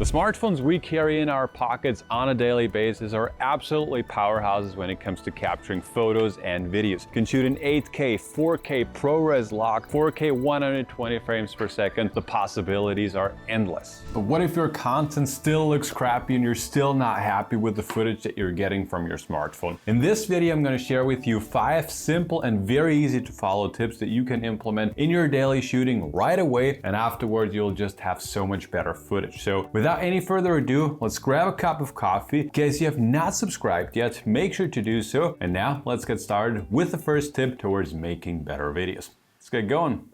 The smartphones we carry in our pockets on a daily basis are absolutely powerhouses when it comes to capturing photos and videos. You can shoot in 8K, 4K, ProRes lock, 4K 120 frames per second. The possibilities are endless. But what if your content still looks crappy and you're still not happy with the footage that you're getting from your smartphone? In this video, I'm going to share with you 5 simple and very easy to follow tips that you can implement in your daily shooting right away, and afterwards you'll just have so much better footage. So without any further ado, let's grab a cup of coffee. In case you have not subscribed yet, make sure to do so. And now let's get started with the first tip towards making better videos. Let's get going.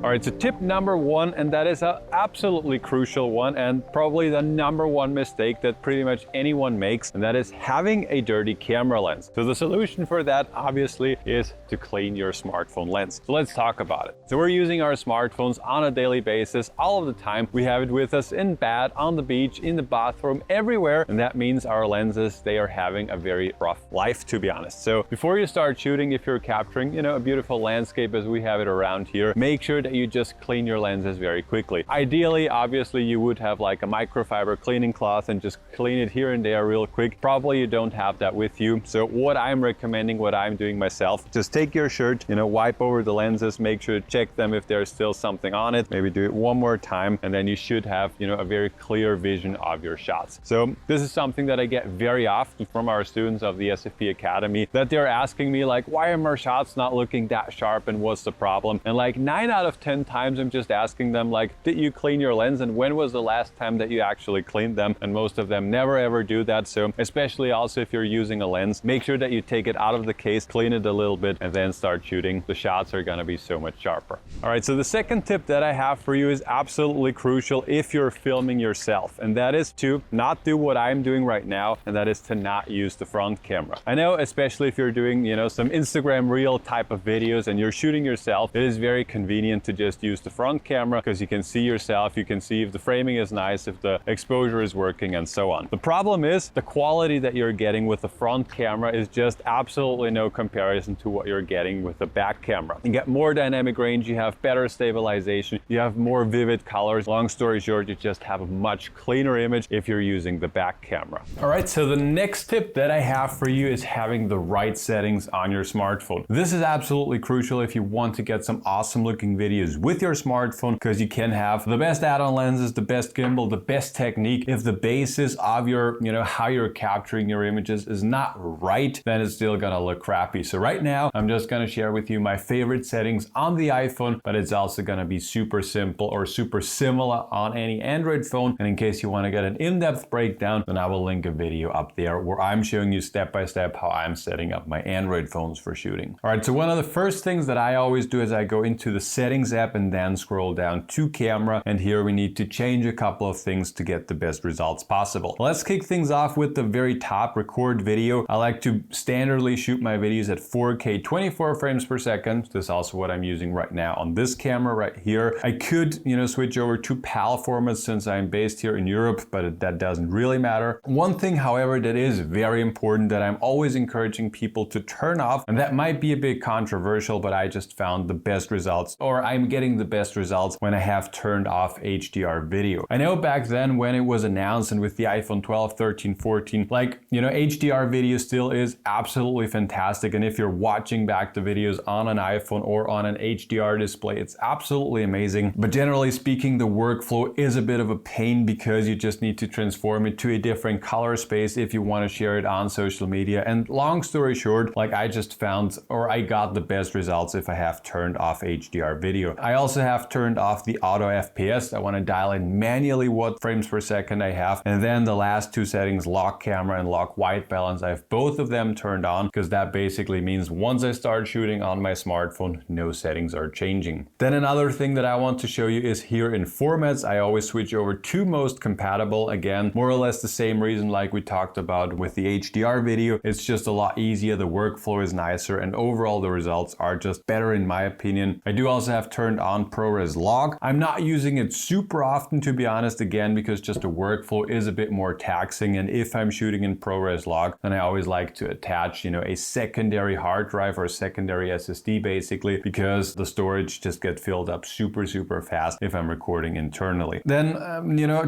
All right, so tip number 1, and that is an absolutely crucial one and probably the number 1 mistake that pretty much anyone makes, and that is having a dirty camera lens. So the solution for that obviously is to clean your smartphone lens. So let's talk about it. So we're using our smartphones on a daily basis, all of the time. We have it with us in bed, on the beach, in the bathroom, everywhere, and that means our lenses, they are having a very rough life, to be honest. So before you start shooting, if you're capturing, a beautiful landscape as we have it around here, make sure that you just clean your lenses very quickly. Ideally, obviously, you would have like a microfiber cleaning cloth and just clean it here and there real quick. Probably you don't have that with you. So what I'm recommending, what I'm doing myself, just take your shirt, wipe over the lenses, make sure to check them if there's still something on it. Maybe do it one more time, and then you should have, a very clear vision of your shots. So this is something that I get very often from our students of the SFP Academy, that they're asking me like, why are my shots not looking that sharp and what's the problem? And like 9 out of 10 times I'm just asking them like, did you clean your lens and when was the last time that you actually cleaned them? And most of them never ever do that. So especially also if you're using a lens, make sure that you take it out of the case, clean it a little bit, and then start shooting. The shots are gonna be so much sharper. All right, so the second tip that I have for you is absolutely crucial if you're filming yourself, and that is to not do what I'm doing right now, and that is to not use the front camera. I know, especially if you're doing, some Instagram reel type of videos and you're shooting yourself, it is very convenient to just use the front camera because you can see yourself, you can see if the framing is nice, if the exposure is working, and so on. The problem is the quality that you're getting with the front camera is just absolutely no comparison to what you're getting with the back camera. You get more dynamic range, you have better stabilization, you have more vivid colors. Long story short, you just have a much cleaner image if you're using the back camera. All right, so the next tip that I have for you is having the right settings on your smartphone. This is absolutely crucial if you want to get some awesome looking videos with your smartphone, because you can have the best add-on lenses, the best gimbal, the best technique. If the basis of your, how you're capturing your images is not right, then it's still gonna look crappy. So right now, I'm just gonna share with you my favorite settings on the iPhone, but it's also gonna be super simple or super similar on any Android phone. And in case you wanna get an in-depth breakdown, then I will link a video up there where I'm showing you step by step how I'm setting up my Android phones for shooting. All right, so one of the first things that I always do is I go into the settings app and then scroll down to camera, and here we need to change a couple of things to get the best results possible. Let's kick things off with the very top, record video. I like to standardly shoot my videos at 4K 24 frames per second. This is also what I'm using right now on this camera right here. I could, switch over to PAL formats since I'm based here in Europe, but that doesn't really matter. One thing, however, that is very important that I'm always encouraging people to turn off, and that might be a bit controversial, but I just found the best results, or I'm getting the best results when I have turned off HDR video. I know back then when it was announced and with the iPhone 12, 13, 14, HDR video still is absolutely fantastic. And if you're watching back the videos on an iPhone or on an HDR display, it's absolutely amazing. But generally speaking, the workflow is a bit of a pain because you just need to transform it to a different color space if you want to share it on social media. And long story short, I just found, or I got the best results if I have turned off HDR video. I also have turned off the auto FPS. I want to dial in manually what frames per second I have. And then the last 2 settings, lock camera and lock white balance, I have both of them turned on, because that basically means once I start shooting on my smartphone, no settings are changing. Then another thing that I want to show you is here in formats, I always switch over to most compatible. Again, more or less the same reason like we talked about with the HDR video. It's just a lot easier, the workflow is nicer, and overall the results are just better in my opinion. I do also have turned on ProRes log. I'm not using it super often, to be honest, again, because just the workflow is a bit more taxing. And if I'm shooting in ProRes log, then I always like to attach, a secondary hard drive or a secondary SSD basically, because the storage just gets filled up super fast if I'm recording internally. Then,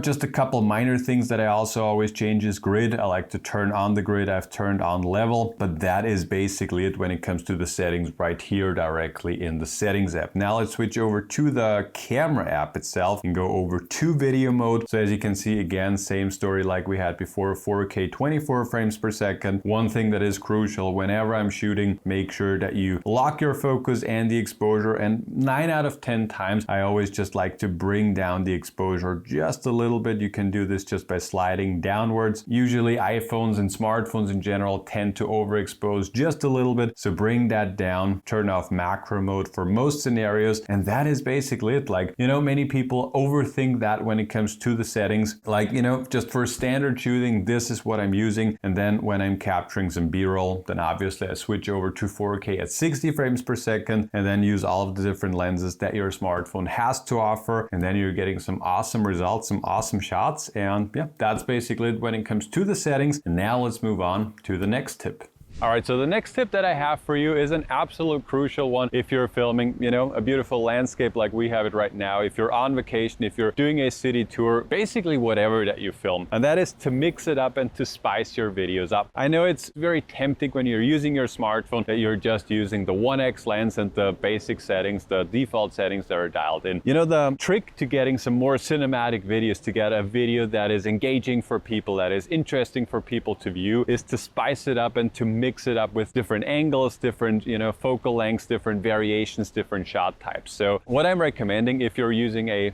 just a couple minor things that I also always change is grid. I like to turn on the grid. I've turned on level, but that is basically it when it comes to the settings right here directly in the settings app. Now let's switch over to the camera app itself and go over to video mode. So as you can see, again, same story like we had before, 4K 24 frames per second. One thing that is crucial whenever I'm shooting, make sure that you lock your focus and the exposure, and 9 out of 10 times I always just like to bring down the exposure just a little bit. You can do this just by sliding downwards. Usually iPhones and smartphones in general tend to overexpose just a little bit, so bring that down, turn off macro mode for most scenarios, and that is basically it. Like, many people overthink that when it comes to the settings. Like, just for standard shooting, this is what I'm using, and then when I'm capturing some B-roll, then obviously I switch over to 4K at 60 frames per second, and then use all of the different lenses that your smartphone has to offer, and then you're getting some awesome results, some awesome shots. And yeah, that's basically it when it comes to the settings. And now let's move on to the next tip. All right, so the next tip that I have for you is an absolute crucial one if you're filming, a beautiful landscape like we have it right now, if you're on vacation, if you're doing a city tour, basically whatever that you film. And that is to mix it up and to spice your videos up. I know it's very tempting when you're using your smartphone that you're just using the 1x lens and the basic settings, the default settings that are dialed in. The trick to getting some more cinematic videos, to get a video that is engaging for people, that is interesting for people to view, is to spice it up and to mix it up with different angles, different, focal lengths, different variations, different shot types. So what I'm recommending, if you're using a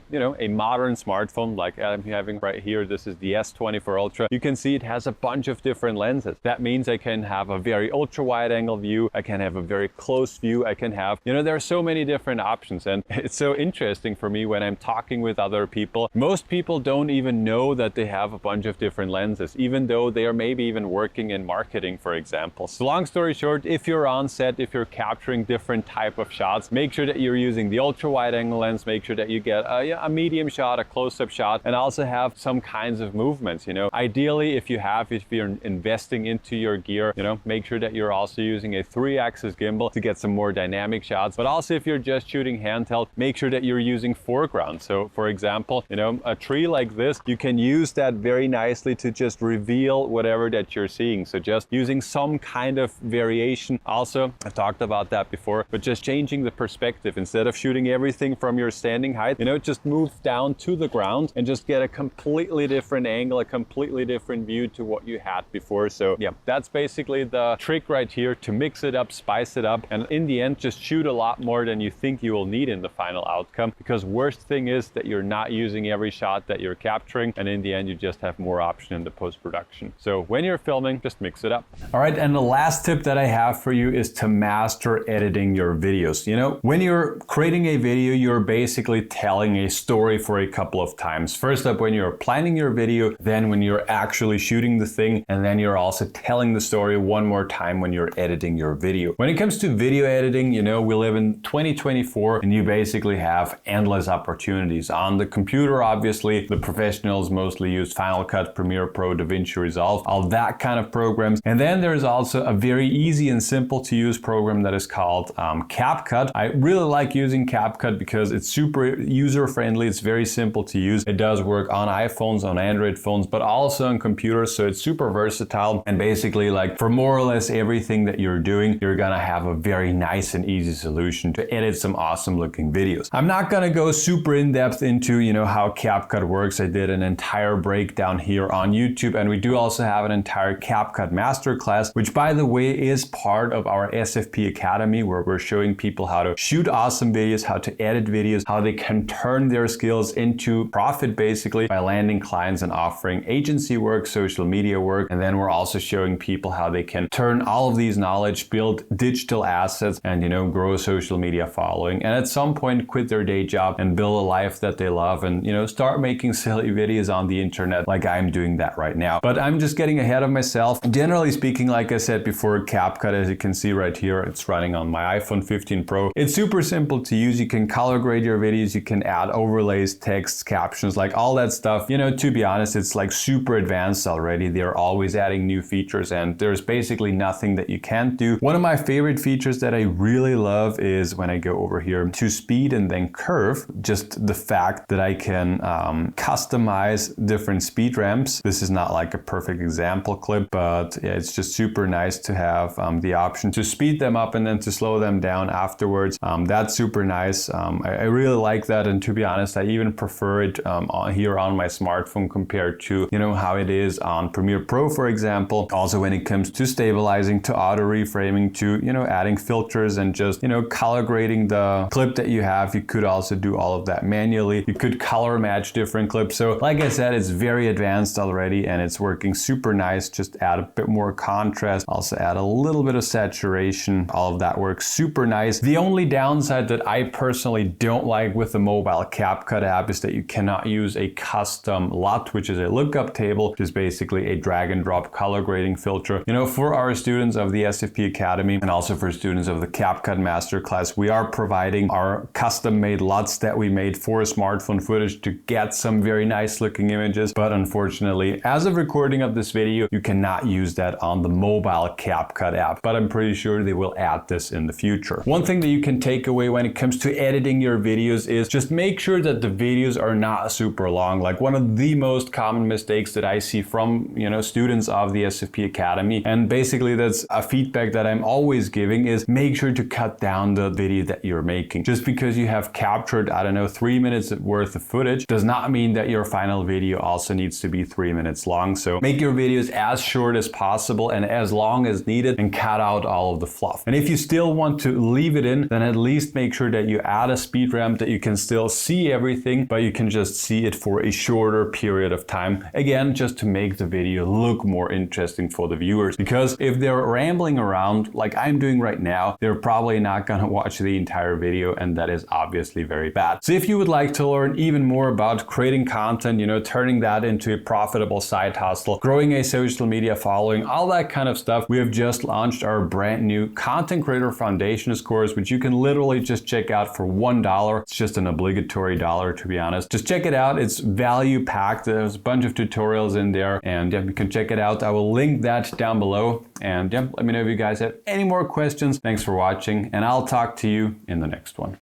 modern smartphone like I'm having right here, this is the S24 Ultra, you can see it has a bunch of different lenses. That means I can have a very ultra wide angle view, I can have a very close view, I can have, there are so many different options. And it's so interesting for me when I'm talking with other people. Most people don't even know that they have a bunch of different lenses, even though they are maybe even working in marketing, for example. So long story short, if you're on set, if you're capturing different type of shots, make sure that you're using the ultra wide angle lens, make sure that you get a medium shot, a close-up shot, and also have some kinds of movements. Ideally, if you're investing into your gear, make sure that you're also using a 3-axis gimbal to get some more dynamic shots. But also if you're just shooting handheld, make sure that you're using foreground. So for example, a tree like this, you can use that very nicely to just reveal whatever that you're seeing. So just using some kind of variation. Also, I talked about that before, but just changing the perspective. Instead of shooting everything from your standing height, just move down to the ground and just get a completely different angle, a completely different view to what you had before. So yeah, that's basically the trick right here, to mix it up, spice it up, and in the end, just shoot a lot more than you think you will need in the final outcome. Because worst thing is that you're not using every shot that you're capturing, and in the end, you just have more option in the post-production. So when you're filming, just mix it up. All right, and the last tip that I have for you is to master editing your videos. When you're creating a video, you're basically telling a story for a couple of times. First up, when you're planning your video, then when you're actually shooting the thing, and then you're also telling the story one more time when you're editing your video. When it comes to video editing, we live in 2024, and you basically have endless opportunities. On the computer, obviously, the professionals mostly use Final Cut, Premiere Pro, DaVinci Resolve, all that kind of programs. And then there's also a very easy and simple to use program that is called CapCut. I really like using CapCut because it's super user friendly. It's very simple to use. It does work on iPhones, on Android phones, but also on computers. So it's super versatile. And basically, like, for more or less everything that you're doing, you're gonna have a very nice and easy solution to edit some awesome looking videos. I'm not gonna go super in depth into, how CapCut works. I did an entire breakdown here on YouTube, and we do also have an entire CapCut masterclass, which by the way is part of our SFP Academy, where we're showing people how to shoot awesome videos, how to edit videos, how they can turn their skills into profit basically by landing clients and offering agency work, social media work. And then we're also showing people how they can turn all of these knowledge, build digital assets, and grow a social media following, and at some point quit their day job and build a life that they love, and start making silly videos on the internet like I'm doing that right now. But I'm just getting ahead of myself. Generally speaking, like I said before, CapCut, as you can see right here, it's running on my iPhone 15 Pro. It's super simple to use. You can color grade your videos, you can add overlays, text, captions, like all that stuff. You know, to be honest, it's like super advanced already. They're always adding new features and there's basically nothing that you can't do. One of my favorite features that I really love is when I go over here to speed and then curve, just the fact that I can customize different speed ramps. This is not like a perfect example clip, but yeah, it's just super nice to have the option to speed them up and then to slow them down afterwards. That's super nice. I really like that, and to be honest, I even prefer it here on my smartphone compared to, you know, how it is on Premiere Pro, for example. Also, when it comes to stabilizing, to auto reframing, to, you know, adding filters and just, you know, color grading the clip that you have, you could also do all of that manually. You could color match different clips. So like I said, it's very advanced already and it's working super nice. Just add a bit more contrast, also add a little bit of saturation. All of that works super nice. The only downside that I personally don't like with the mobile CapCut app is that you cannot use a custom LUT, which is a lookup table, which is basically a drag and drop color grading filter. You know, for our students of the SFP Academy and also for students of the CapCut Masterclass, we are providing our custom made LUTs that we made for smartphone footage to get some very nice looking images. But unfortunately, as of recording of this video, you cannot use that on the mobile CapCut app, but I'm pretty sure they will add this in the future. One thing that you can take away when it comes to editing your videos is just make sure that the videos are not super long. Like one of the most common mistakes that I see from, you know, students of the SFP Academy, and basically that's a feedback that I'm always giving, is make sure to cut down the video that you're making. Just because you have captured, I don't know, 3 minutes worth of footage does not mean that your final video also needs to be 3 minutes long. So make your videos as short as possible and as long as needed, and cut out all of the fluff. And if you still want to leave it in, then at least make sure that you add a speed ramp that you can still see everything, but you can just see it for a shorter period of time. Again, just to make the video look more interesting for the viewers, because if they're rambling around like I'm doing right now, they're probably not gonna watch the entire video, and that is obviously very bad. So if you would like to learn even more about creating content, you know, turning that into a profitable side hustle, growing a social media following, all that kind of stuff, we have just launched our brand new Content Creator Foundations course, which you can literally just check out for $1. It's just an obligatory dollar, to be honest. Just check it out. It's value packed. There's a bunch of tutorials in there, and yeah, you can check it out. I will link that down below. And yeah, let me know if you guys have any more questions. Thanks for watching, and I'll talk to you in the next one.